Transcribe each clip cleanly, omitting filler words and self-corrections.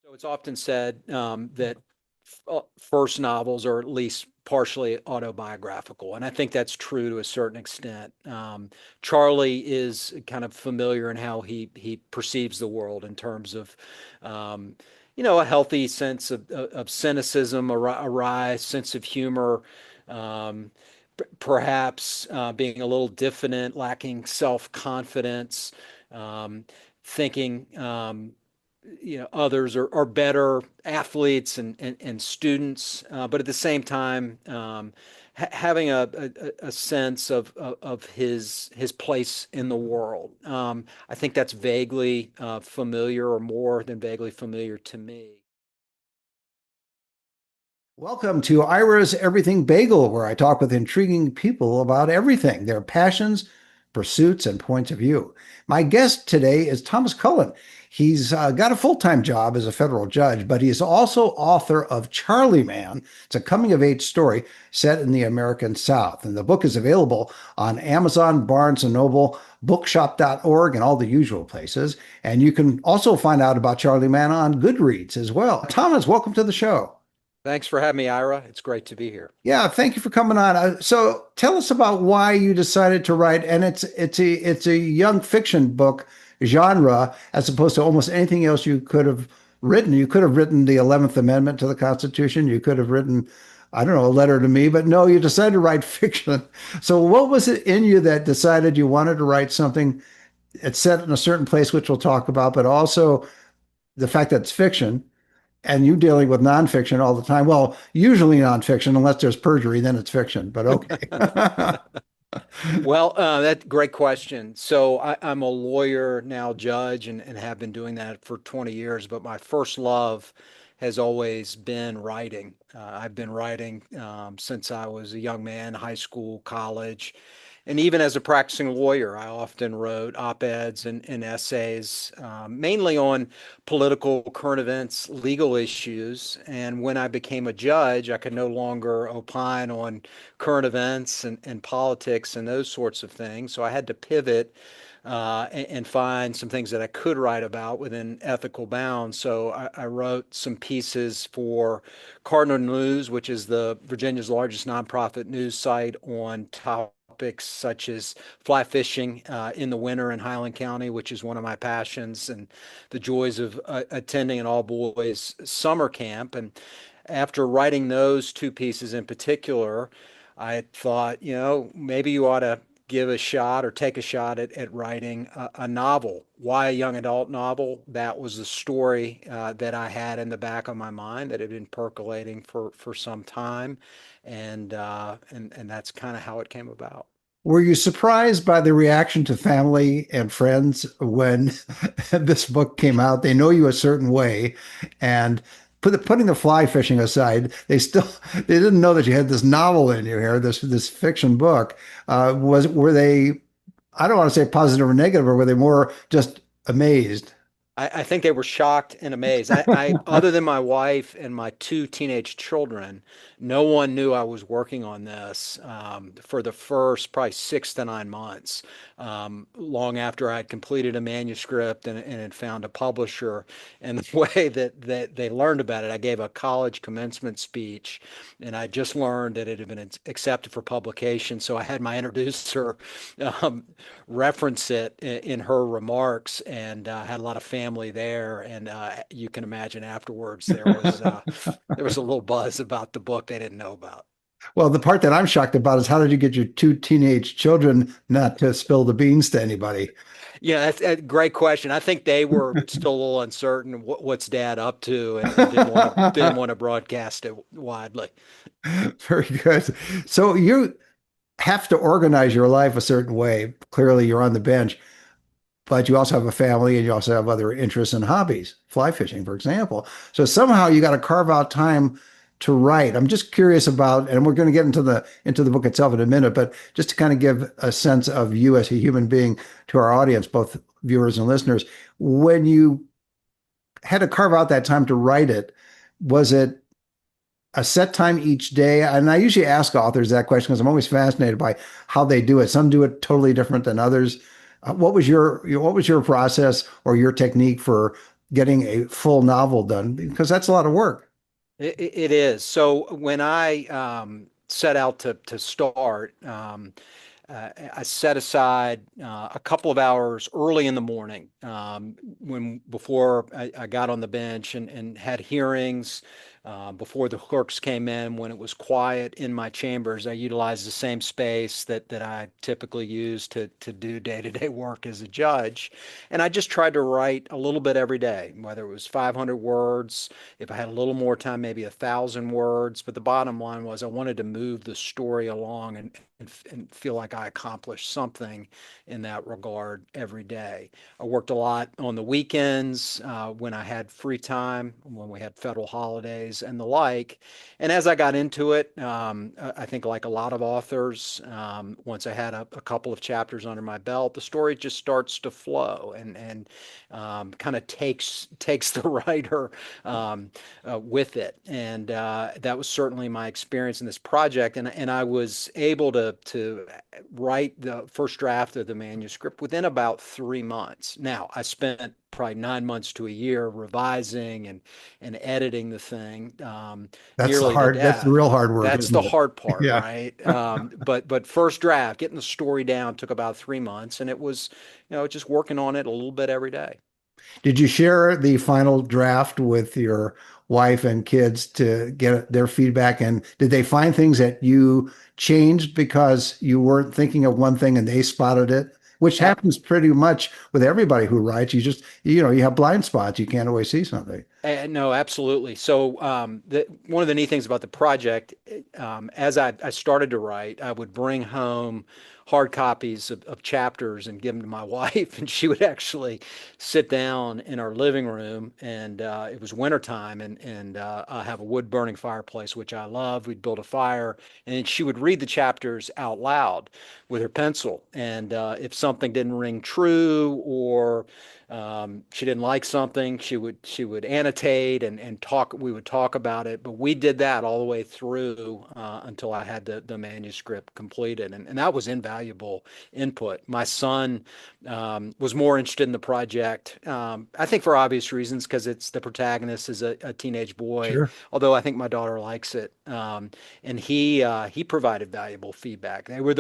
So it's often said that first novels are at least partially autobiographical, and I think that's true to a certain extent. Charlie is kind of familiar in how he perceives the world in terms of, um, a healthy sense of cynicism, a wry sense of humor. Um, Perhaps being a little diffident, lacking self-confidence, um, thinking others are better athletes and students, but at the same time, having a sense of his place in the world. I think that's vaguely familiar, or more than vaguely familiar to me. Welcome to Ira's Everything Bagel, where I talk with intriguing people about everything, their passions, pursuits, and points of view. My guest today is Thomas Cullen. He's got a full-time job as a federal judge, but he is also author of Charlie Man. It's a coming-of-age story set in the American South. And the book is available on Amazon, Barnes& and Noble, bookshop.org, and all the usual places. And you can also find out about Charlie Man on Goodreads as well. Thomas, welcome to the show. Thanks for having me, Ira. It's great to be here. Yeah, thank you for coming on. So tell us about why you decided to write, and it's a young fiction book genre as opposed to almost anything else you could have written. You could have written the 11th Amendment to the Constitution. You could have written, I don't know, a letter to me, but no, you decided to write fiction. So what was it in you that decided you wanted to write something? It's set in a certain place, which we'll talk about, but also the fact that it's fiction and you dealing with nonfiction all the time. Well, usually nonfiction, unless there's perjury, then it's fiction, but okay. Well, that's a great question. So I'm a lawyer now, judge, and have been doing that for 20 years. But my first love has always been writing. I've been writing since I was a young man, high school, college. And even as a practicing lawyer, I often wrote op-eds and essays, mainly on political, current events, legal issues. And when I became a judge, I could no longer opine on current events and politics and those sorts of things. So I had to pivot and find some things that I could write about within ethical bounds. So I wrote some pieces for Cardinal News, which is the Virginia's largest nonprofit news site, on topics such as fly fishing in the winter in Highland County, which is one of my passions, and the joys of attending an all boys summer camp. And after writing those two pieces in particular, I thought, maybe you ought to give a shot or take a shot at writing a novel. Why a young adult novel? That was the story that I had in the back of my mind that had been percolating for some time, and that's kind of how it came about. Were you surprised by the reaction to family and friends when this book came out? They know you a certain way, and putting the fly fishing aside, they didn't know that you had this novel in your hair, this fiction book. Were they? I don't want to say positive or negative, or were they more just amazed? I think they were shocked and amazed. Other than my wife and my two teenage children, no one knew I was working on this for the first probably 6 to 9 months, long after I had completed a manuscript and had found a publisher. And the way that they learned about it, I gave a college commencement speech, and I just learned that it had been accepted for publication. So I had my introducer um, reference it in her remarks, and had a lot of family there. And you can imagine afterwards there was a little buzz about the book they didn't know about. Well, the part that I'm shocked about is how did you get your two teenage children not to spill the beans to anybody? Yeah, that's a great question. I think they were still a little uncertain what's dad up to, and didn't want to broadcast it widely. Very good. So you have to organize your life a certain way. Clearly, you're on the bench, but you also have a family and you also have other interests and hobbies, fly fishing, for example. So somehow you got to carve out time to write. I'm just curious about, and we're going to get into the book itself in a minute, but just to kind of give a sense of you as a human being to our audience, both viewers and listeners, when you had to carve out that time to write it, was it a set time each day? And I usually ask authors that question because I'm always fascinated by how they do it. Some do it totally different than others. What was your process or your technique for getting a full novel done because that's a lot of work. It is. So when I set out to start, I set aside a couple of hours early in the morning when before I got on the bench and had hearings. Before the clerks came in, when it was quiet in my chambers, I utilized the same space that I typically use to do day-to-day work as a judge. And I just tried to write a little bit every day, whether it was 500 words, if I had a little more time, maybe 1,000 words. But the bottom line was I wanted to move the story along and feel like I accomplished something in that regard every day. I worked a lot on the weekends when I had free time, when we had federal holidays and the like. And as I got into it, I think like a lot of authors, once I had a couple of chapters under my belt, the story just starts to flow and kind of takes the writer with it. And that was certainly my experience in this project. And I was able to write the first draft of the manuscript within about 3 months. Now, I spent probably 9 months to a year revising and editing the thing nearly to That's the death. real hard work, That's the isn't it? hard part, Yeah. right? But first draft, getting the story down took about 3 months, and it was, just working on it a little bit every day. Did you share the final draft with your wife and kids to get their feedback? And did they find things that you changed because you weren't thinking of one thing and they spotted it? Which happens pretty much with everybody who writes. You have blind spots. You can't always see something. No, absolutely. So, one of the neat things about the project, as I started to write, I would bring home hard copies of chapters and give them to my wife, and she would actually sit down in our living room. And it was wintertime, and I have a wood burning fireplace, which I love. We'd build a fire, and she would read the chapters out loud with her pencil. And if something didn't ring true or she didn't like something, she would annotate and talk. We would talk about it, but we did that all the way through until I had the manuscript completed, and that was invaluable input. My son was more interested in the project, I think for obvious reasons, because it's the protagonist is a teenage boy. Sure. Although I think my daughter likes it, and he provided valuable feedback. They were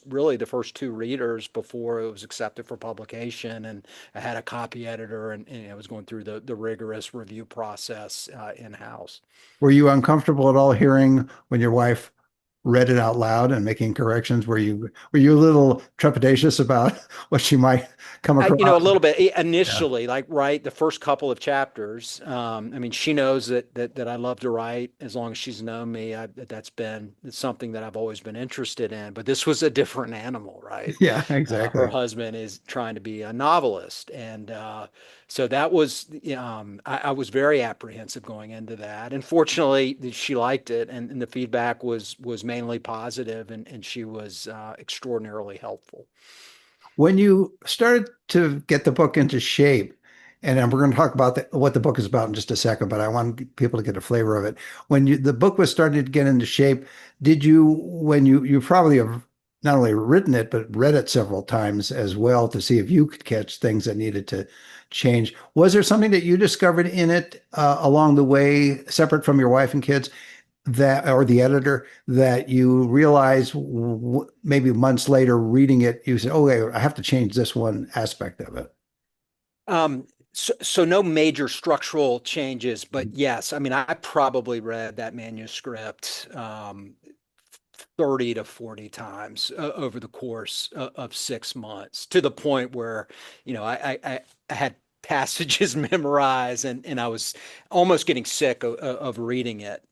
really the first two readers before it was accepted for publication, and I had a copy editor, and I was going through the rigorous review process in-house. Were you uncomfortable at all hearing when your wife read it out loud and making corrections? Were you a little trepidatious about what she might come A across? little bit Yeah. initially, like right the first couple of chapters. I mean, she knows that I love to write as long as she's known me. It's something that I've always been interested in. But this was a different animal, right? Yeah, Her exactly. husband is trying to be a novelist, and so that was I was very apprehensive going into that. And fortunately, she liked it, and the feedback was mainly positive, and she was extraordinarily helpful. When you started to get the book into shape, and then we're going to talk about what the book is about in just a second, but I want people to get a flavor of it. When the book was starting to get into shape, did you, when you probably have not only written it, but read it several times as well to see if you could catch things that needed to change. Was there something that you discovered in it along the way, separate from your wife and kids, that or the editor that you realize maybe months later reading it, you say, "Oh, wait, I have to change this one aspect of it." So no major structural changes, but yes, I mean, I probably read that manuscript 30 to 40 times over the course of 6 months, to the point where, I had passages memorized, and I was almost getting sick of reading it.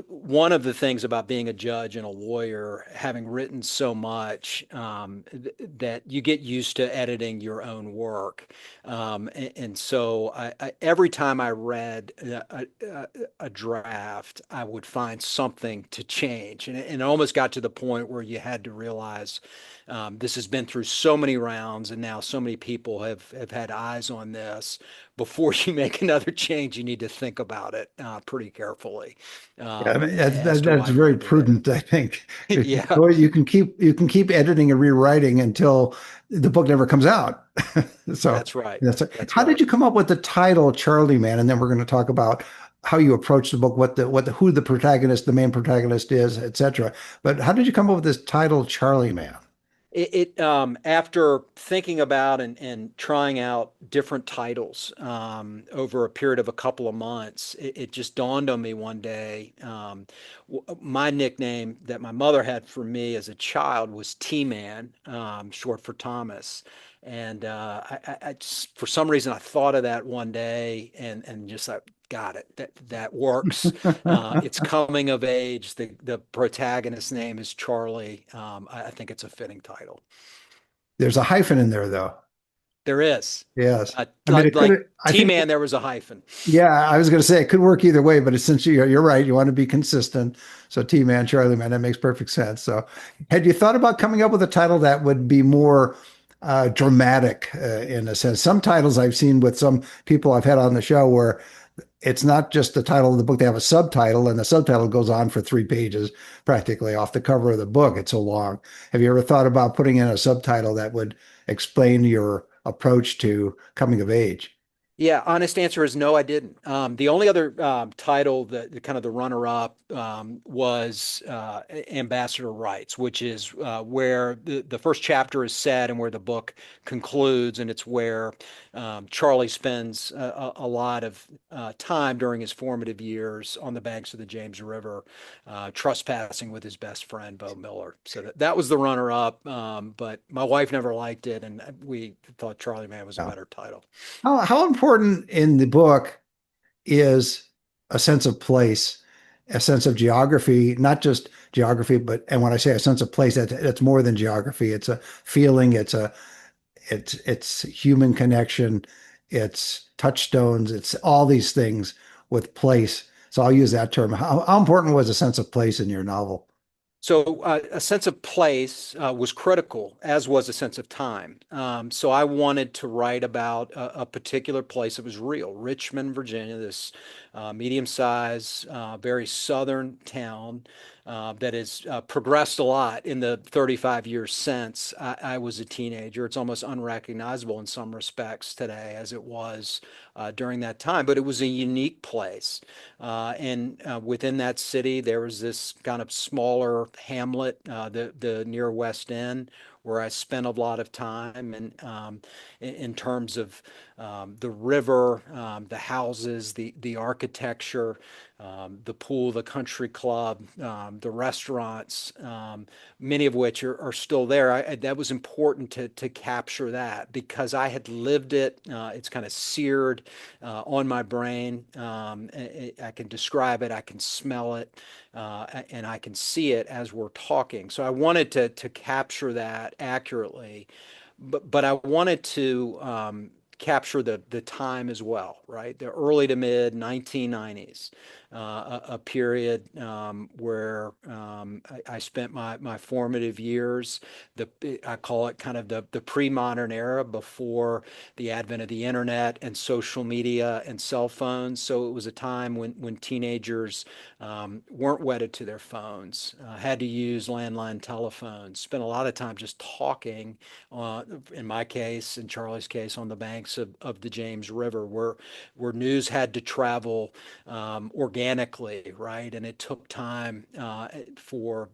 One of the things about being a judge and a lawyer, having written so much, that you get used to editing your own work. And so every time I read a draft, I would find something to change. And it almost got to the point where you had to realize this has been through so many rounds, and now so many people have had eyes on this before you make another change, you need to think about it pretty carefully Yeah, I mean, as to that's why you very want to do that. prudent, I think. Yeah, Or you can keep editing and rewriting until the book never comes out. So that's right. That's how did right. you come up with the title Charlie Man? And then we're going to talk about how you approach the book, who the protagonist, the main protagonist is, etc. But how did you come up with this title Charlie Man? After thinking about and trying out different titles over a period of a couple of months, it just dawned on me one day. My nickname that my mother had for me as a child was T-Man, short for Thomas. And for some reason, I thought of that one day and just like, got it. That works. It's coming of age. The protagonist's name is Charlie. I think it's a fitting title. There's a hyphen in there, though. There is. Yes. I mean, Like it could, I think, T-Man, there was a hyphen. yeah, I was going to say it could work either way, but since you're right, you want to be consistent. So T-Man, Charlie Man, that makes perfect sense. So had you thought about coming up with a title that would be more dramatic in a sense? Some titles I've seen with some people I've had on the show where it's not just the title of the book, they have a subtitle, and the subtitle goes on for 3 pages, practically off the cover of the book. It's so long. Have you ever thought about putting in a subtitle that would explain your approach to coming of age? Yeah, honest answer is no, I didn't. The only other title that kind of the runner-up was Ambassador Rights, which is where the first chapter is set and where the book concludes, and it's where Charlie spends a lot of time during his formative years on the banks of the James River, trespassing with his best friend Bo Miller. So that was the runner-up, but my wife never liked it, and we thought Charlie Man was a Yeah. better title. How important in the book is a sense of place, a sense of geography, not just geography, but and when I say a sense of place, that's more than geography. It's a feeling, it's human connection, it's touchstones, it's all these things with place. So I'll use that term. How important was a sense of place in your novel? So a sense of place was critical, as was a sense of time. So I wanted to write about a particular place that was real, Richmond, Virginia, this medium-sized, very southern town that has progressed a lot in the 35 years since I was a teenager. It's almost unrecognizable in some respects today as it was during that time, but it was a unique place. And within that city, there was this kind of smaller hamlet, the near West End, where I spent a lot of time. And in terms of the river, the houses, the architecture, the pool, the country club, the restaurants, many of which are still there. That was important to capture that because I had lived it. It's kind of seared on my brain. I can describe it, I can smell it, and I can see it as we're talking. So I wanted to capture that accurately, but I wanted to capture the time as well, right? The early to mid 1990s, a period where I spent my formative years. I call it kind of the pre-modern era before the advent of the internet and social media and cell phones. So it was a time when teenagers weren't wedded to their phones, had to use landline telephones, spent a lot of time just talking, in my case, in Charlie's case, on the banks of the James River, where news had to travel organically, right? And it took time for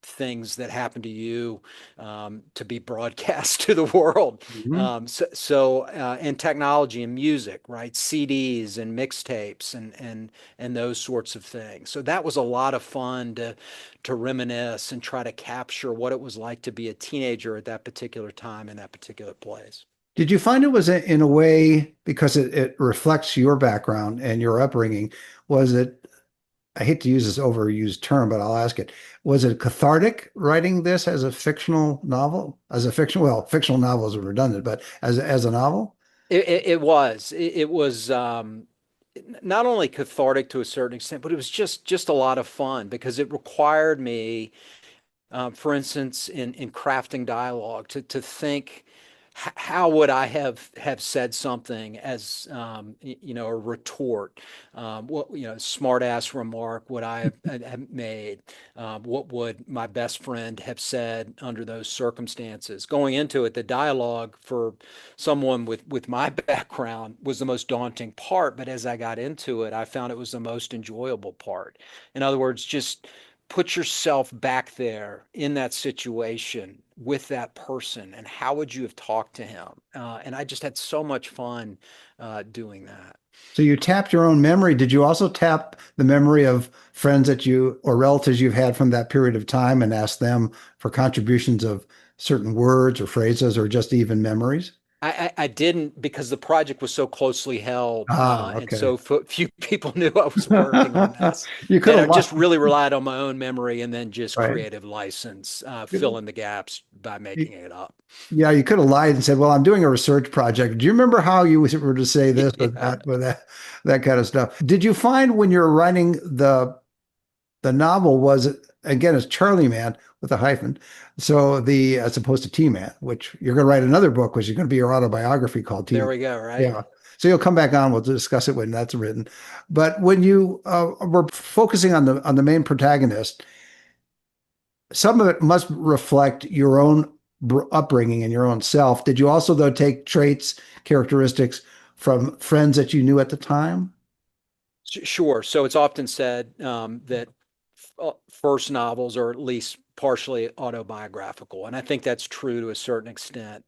things that happened to you to be broadcast to the world. Mhm. And technology and music, right? CDs and mixtapes and those sorts of things. So that was a lot of fun to reminisce and try to capture what it was like to be a teenager at that particular time in that particular place. Did you find it was in a way because it reflects your background and your upbringing? Was it, I hate to use this overused term, but I'll ask it. Was it cathartic writing this as a fictional novel? As a fictional novel is redundant, but as a novel? It was. It was not only cathartic to a certain extent, but it was just a lot of fun because it required me, for instance, in crafting dialogue, to think how would I have said something as a retort? What smart ass remark would I have made? What would my best friend have said under those circumstances? Going into it, the dialogue for someone with my background was the most daunting part, but as I got into it, I found it was the most enjoyable part. In other words, just put yourself back there in that situation with that person, and how would you have talked to him? And I just had so much fun doing that. So you tapped your own memory. Did you also tap the memory of friends that you or relatives you've had from that period of time and ask them for contributions of certain words or phrases or just even memories? I didn't, because the project was so closely held, Ah, and okay. so few people knew I was working on this, You could that I have just lied, really relied on my own memory and then just right? creative license, fill in the gaps by making it up. Yeah, you could have lied and said, "Well, I'm doing a research project. Do you remember how you were to say this Yeah. or that kind of stuff?" Did you find when you're writing the novel was again it's Charlie Man with a hyphen, so the as opposed to T Man, which you're going to write another book, which is going to be your autobiography called T There Man. we go, right? Yeah. So you'll come back on. We'll discuss it when that's written. But when you were focusing on the main protagonist, some of it must reflect your own upbringing and your own self. Did you also, though, take traits, characteristics from friends that you knew at the time? Sure. So it's often said that first novels are at least partially autobiographical, and I think that's true to a certain extent.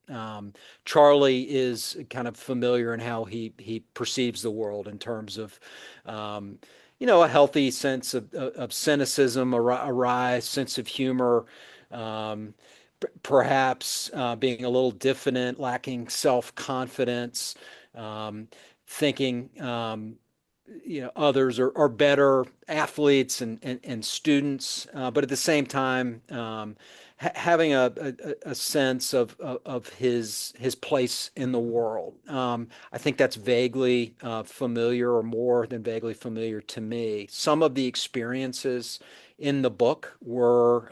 Charlie is kind of familiar in how he perceives the world in terms of, um, a healthy sense of cynicism, a wry sense of humor. Um, Perhaps being a little diffident, lacking self-confidence, um, thinking others are better athletes and students, but at the same time, having a sense of his place in the world. I think that's vaguely familiar, or more than vaguely familiar to me. Some of the experiences in the book were,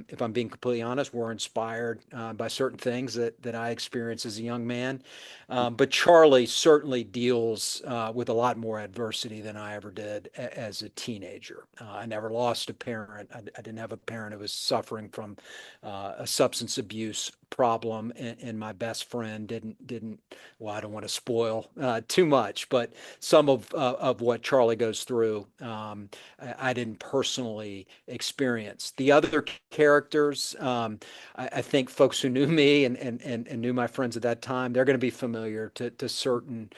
if I'm being completely honest, were inspired by certain things that I experienced as a young man. But Charlie certainly deals with a lot more adversity than I ever did as a teenager. I never lost a parent. I didn't have a parent who was suffering from a substance abuse problem, and my best friend didn't. Well, I don't want to spoil too much, but some of what Charlie goes through, I didn't personally experience. The other characters, I think folks who knew me and knew my friends at that time, they're going to be familiar to certain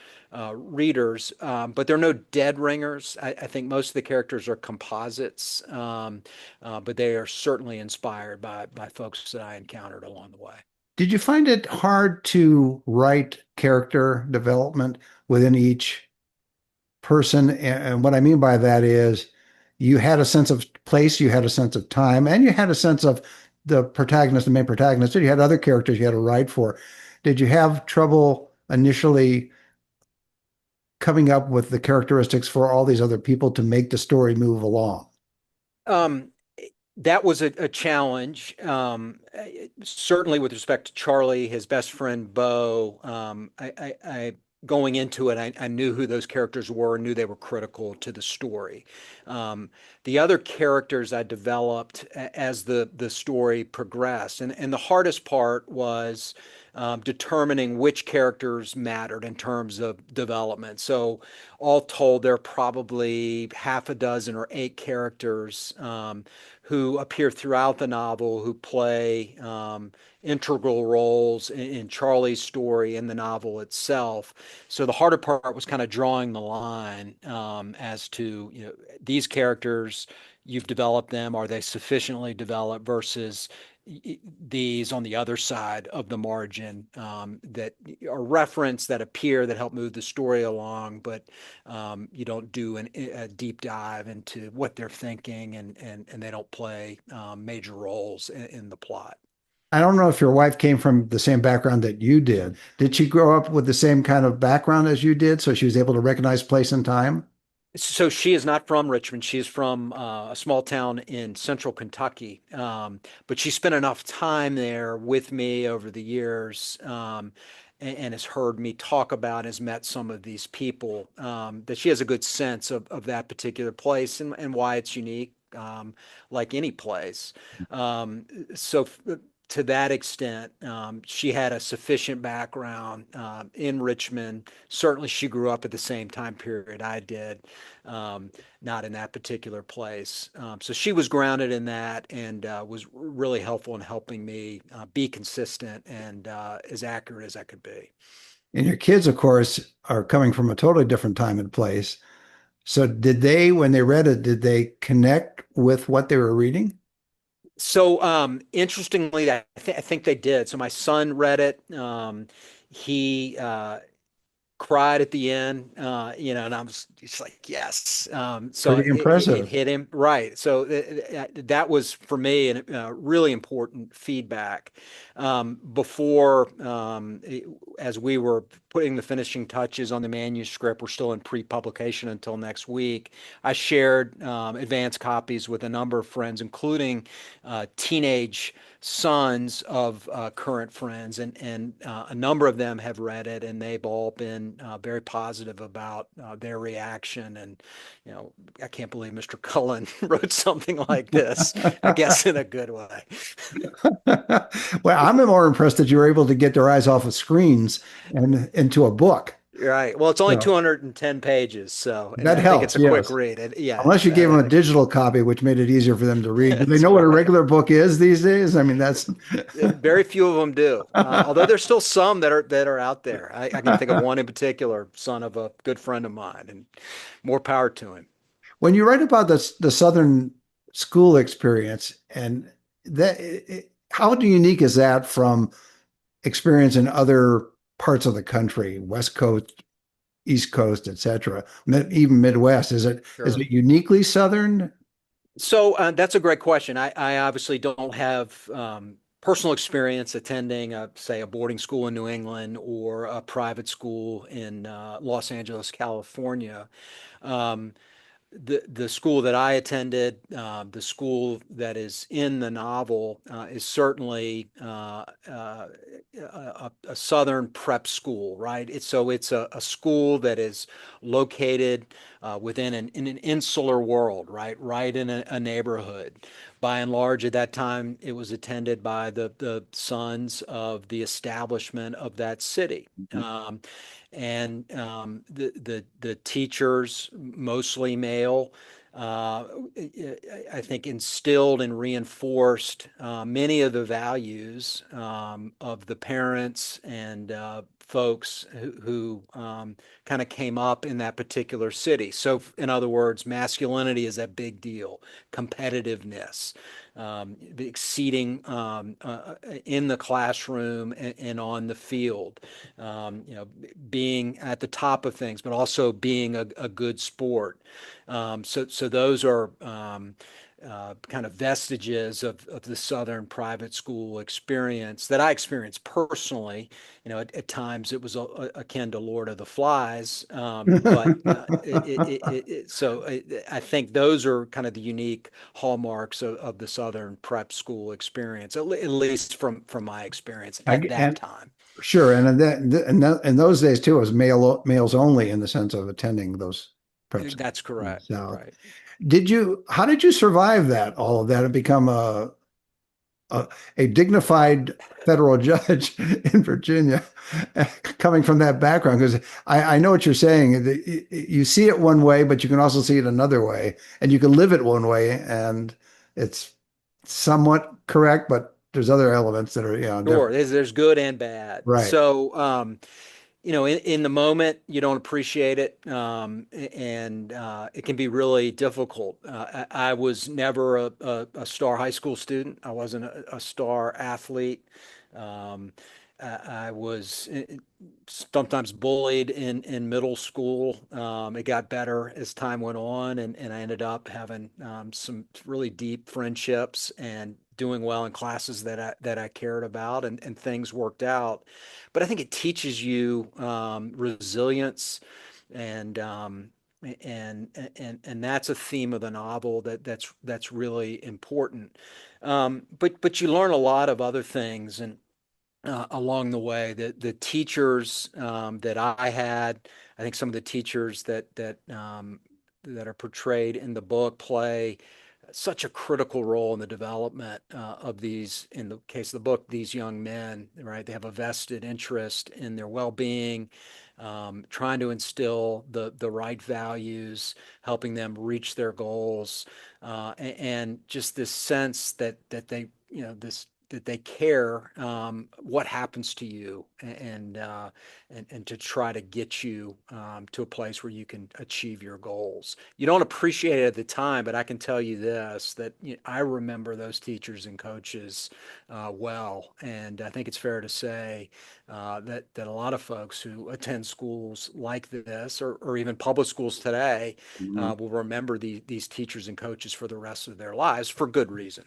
readers, but they're no dead ringers. I think most of the characters are composites, but they are certainly inspired by folks that I encountered along the way. Did you find it hard to write character development within each person? And what I mean by that is you had a sense of place, you had a sense of time, and you had a sense of the protagonist, the main protagonist, and you had other characters you had to write for. Did you have trouble initially coming up with the characteristics for all these other people to make the story move along? Um, that was a challenge. Certainly with respect to Charlie, his best friend Bo. I going into it, I knew who those characters were, and knew they were critical to the story. Um, the other characters I developed as the story progressed, and the hardest part was determining which characters mattered in terms of development. So all told, there are probably half a dozen or eight characters who appear throughout the novel, who play integral roles in Charlie's story and the novel itself. So the harder part was kind of drawing the line as to, these characters, you've developed them, are they sufficiently developed versus these on the other side of the margin, that are referenced, that appear, that help move the story along, but you don't do a deep dive into what they're thinking, and they don't play major roles in the plot. I don't know if your wife came from the same background that you did. Did she grow up with the same kind of background as you did, so she was able to recognize place and time? So she is not from Richmond. She is from a small town in central Kentucky. But she spent enough time there with me over the years, and has heard me talk about, has met some of these people, that she has a good sense of that particular place and why it's unique, like any place. Um, so to that extent, she had a sufficient background in Richmond. Certainly, she grew up at the same time period I did, um, not in that particular place. So she was grounded in that and was really helpful in helping me be consistent and as accurate as I could be. And your kids, of course, are coming from a totally different time and place. So did they, when they read it, did they connect with what they were reading? So interestingly, I think they did. So my son read it. He cried at the end, and I was just like, yes. So Pretty it impressive. hit him right. So that was for me a really important feedback. Before, as we were putting the finishing touches on the manuscript, we're still in pre-publication until next week. I shared advanced copies with a number of friends, including teenage sons of current friends, and a number of them have read it, and they've all been very positive about their reaction. And I can't believe Mr. Cullen wrote something like this. I guess in a good way. Well, I'm more impressed that you were able to get their eyes off of screens and into a book. Right. Well, it's only So 210 pages, so, and that I think it's helps, a quick yes. read. Unless Yes, you gave them a digital copy, which made it easier for them to read. Do they that's know what a right. regular book is these days? I mean, that's Very few of them do. Although there's still some that are out there. I can think of one in particular, son of a good friend of mine, and more power to him. when you write about the Southern school experience and how unique is that from experience in other parts of the country, West Coast, East Coast, etc., even Midwest? Is Sure. it uniquely Southern? So that's a great question. I obviously don't have personal experience attending, say, a boarding school in New England or a private school in Los Angeles, California. Um, the school that I attended, the school that is in the novel, is certainly a Southern prep school, right? So it's a school that is located within in an insular world, right? Right in a neighborhood. By and large, at that time, it was attended by the sons of the establishment of that city. And the teachers, mostly male, uh, I think instilled and reinforced many of the values of the parents and folks who kind of came up in that particular city. So, in other words, masculinity is a big deal, competitiveness, exceeding in the classroom and on the field, being at the top of things, but also being a good sport. So those are kind of vestiges of the Southern private school experience that I experienced personally. At times it was akin to Lord of the Flies, but I think those are kind of the unique hallmarks of the Southern prep school experience, at least from my experience at that And time. sure, and in those days too, it was males only in the sense of attending those prep schools That's in the correct, South. right? How did you survive that, all of that, and become a, a dignified federal judge in Virginia, coming from that background? Because I know what you're saying. You see it one way, but you can also see it another way, and you can live it one way, and it's somewhat correct, but there's other elements that are, Sure, different. there's good and bad. Right. So, in the moment, you don't appreciate it, and it can be really difficult. I was never a star high school student. I wasn't a star athlete. Um, I was sometimes bullied in middle school. It got better as time went on, and I ended up having some really deep friendships and doing well in classes that I cared about, and things worked out. But I think it teaches you resilience and and that's a theme of the novel that's really important. But you learn a lot of other things and along the way. The teachers that I had, I think some of the teachers that are portrayed in the book play such a critical role in the development of these, in the case of the book, these young men, right? They have a vested interest in their well-being, trying to instill the right values, helping them reach their goals, and just this sense that they, this that they care what happens to you, and to try to get you to a place where you can achieve your goals. You don't appreciate it at the time, but I can tell you this, that I remember those teachers and coaches well, and I think it's fair to say that a lot of folks who attend schools like this, or even public schools today, Mhm. will remember these teachers and coaches for the rest of their lives for good reason.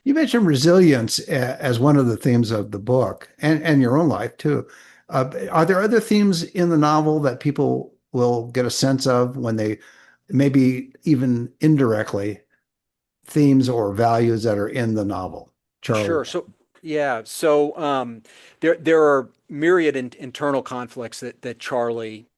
You mentioned resilience as one of the themes of the book and your own life too. Are there other themes in the novel that people will get a sense of when they maybe even indirectly themes or values that are in the novel? Charlie. Sure. So yeah. So there are myriad internal conflicts that Charlie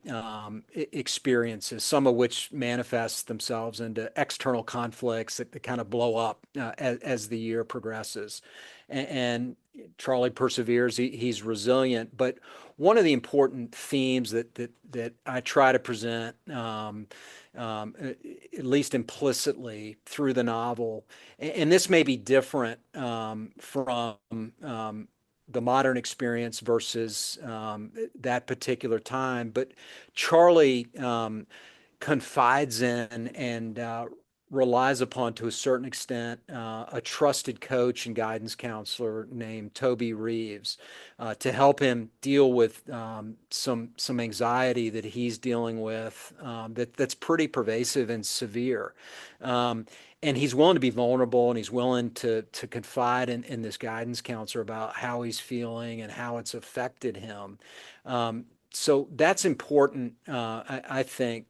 experiences. Some of which manifest themselves into external conflicts that kind of blow up as the year progresses. And Charlie perseveres. He's resilient. But one of the important themes that I try to present, at least implicitly through the novel, and this may be different from the modern experience versus that particular time, but Charlie confides in and relies upon, to a certain extent, a trusted coach and guidance counselor named Toby Reeves to help him deal with some anxiety that he's dealing with, that's pretty pervasive and severe. Um, and he's willing to be vulnerable, and he's willing to confide in this guidance counselor about how he's feeling and how it's affected him. So that's important, I think,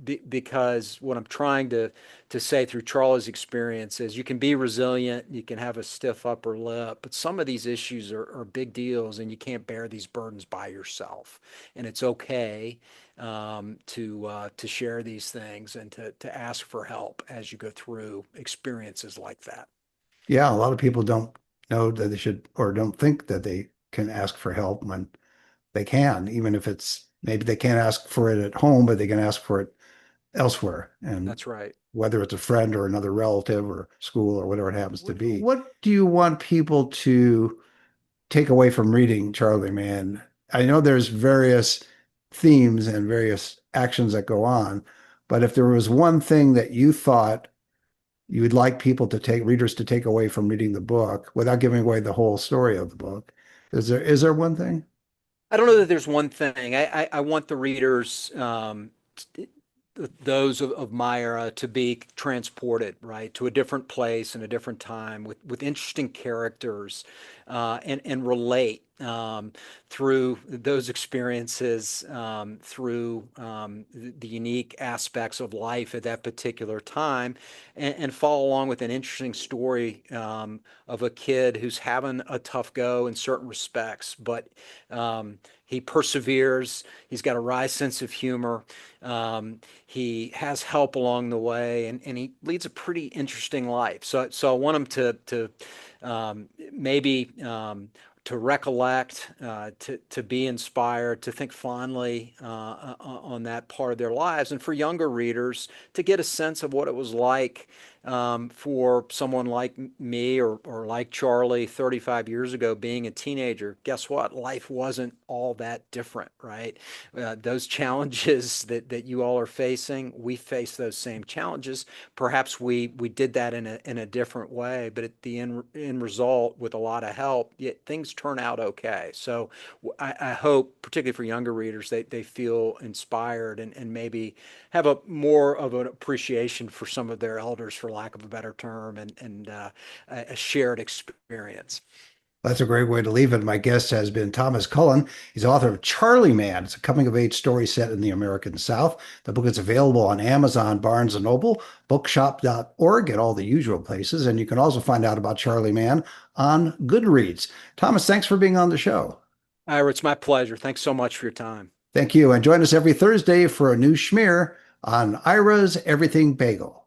because what I'm trying to say through Charlie's experience is you can be resilient, you can have a stiff upper lip, but some of these issues are big deals, and you can't bear these burdens by yourself. And it's okay to share these things and to ask for help as you go through experiences like that. Yeah, a lot of people don't know that they should or don't think that they can ask for help when they can, even if it's maybe they can't ask for it at home, but they can ask for it elsewhere. And That's right. whether it's a friend or another relative or school or whatever it happens to be. What What do you want people to take away from reading Charlie Mann? I know there's various themes and various actions that go on, but if there was one thing that you thought you would like people to take, readers to take away from reading the book without giving away the whole story of the book, is there one thing? I don't know that there's one thing. I want the readers, those of my era, to be transported, right, to a different place and a different time with interesting characters, and relate through those experiences, through the unique aspects of life at that particular time, and follow along with an interesting story of a kid who's having a tough go in certain respects, but he perseveres. He's got a wry sense of humor. He has help along the way, and he leads a pretty interesting life. So I want him maybe to recollect, to be inspired, to think fondly on that part of their lives, and for younger readers to get a sense of what it was like for someone like me, or like Charlie 35 years ago, being a teenager. Guess what? Life wasn't all that different, right? Those challenges that you all are facing, we face those same challenges. Perhaps we did that in a different way, but at the end result, with a lot of help, yet things turn out okay. So I hope, particularly for younger readers, they feel inspired, and maybe have a more of an appreciation for some of their elders, for lack of a better term, and a shared experience. That's a great way to leave it. My guest has been Thomas Cullen. He's author of Charlie Man. It's a coming of age story set in the American South. The book is available on Amazon, Barnes& and Noble, bookshop.org, and all the usual places. And you can also find out about Charlie Man on Goodreads. Thomas, thanks for being on the show. Ira, it's my pleasure. Thanks so much for your time. Thank you. And join us every Thursday for a new schmear on Ira's Everything Bagel.